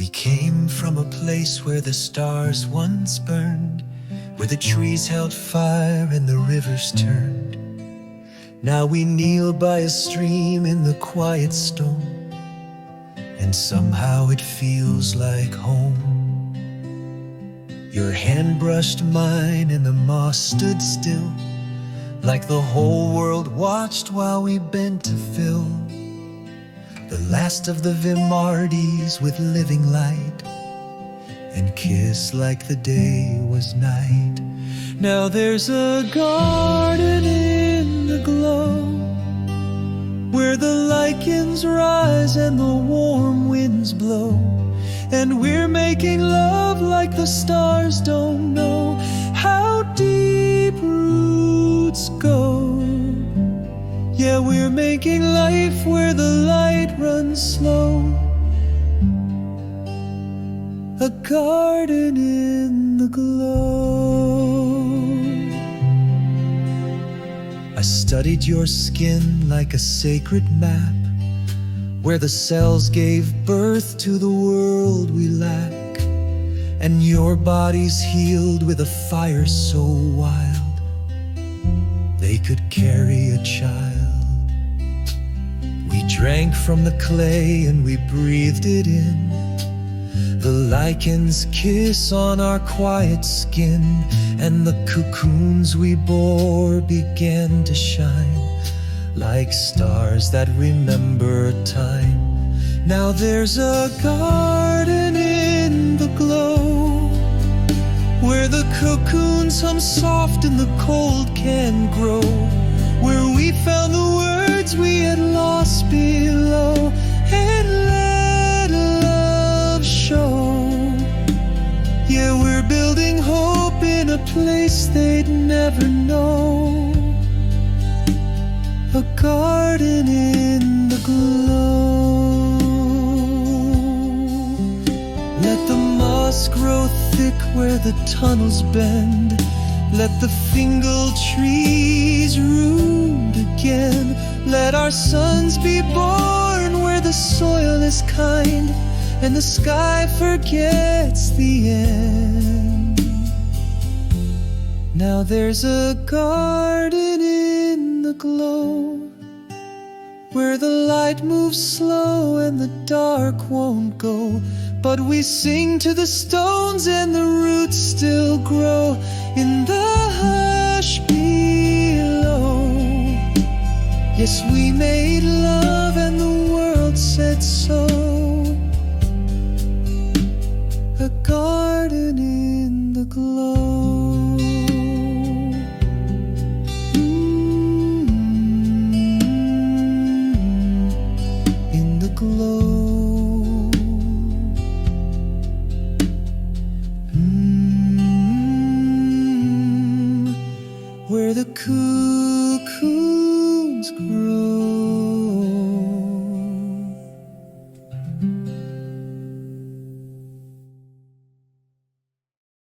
We came from a place where the stars once burned, where the trees held fire and the rivers turned. Now we kneel by a stream in the quiet storm, and somehow it feels like home. Your hand brushed mine and the moss stood still, like the whole world watched while we bent to fill the last of the Vimardis with living light, and kiss like the day was night. Now there's a garden in the glow, where the lichens rise and the warm winds blow, and we're making love like the stars don't know how deep roots go. Yeah, we're making life where the light runs slow, a garden in the glow. I studied your skin like a sacred map, where the cells gave birth to the world we lack, and your body's healed with a fire so wild they could carry a child. We drank from the clay and we breathed it in, the lichens kiss on our quiet skin, and the cocoons we bore began to shine like stars that remember time. Now there's a garden in the glow, where the cocoons hum soft and the cold can grow, where we found the words we had lost below, and let love show. Yeah, we're building hope in a place they'd never know, a garden in the glow. Let the moss grow thick where the tunnels bend, let the fingal trees root again, let our sons be born where the soil is kind and the sky forgets the end. Now there's a garden in the glow, where the light moves slow and the dark won't go, but we sing to the stones and the roots still grow in the hush below. Yes, we made love and the world said so, a garden in the glow. In the glow. Where the cocoons grow.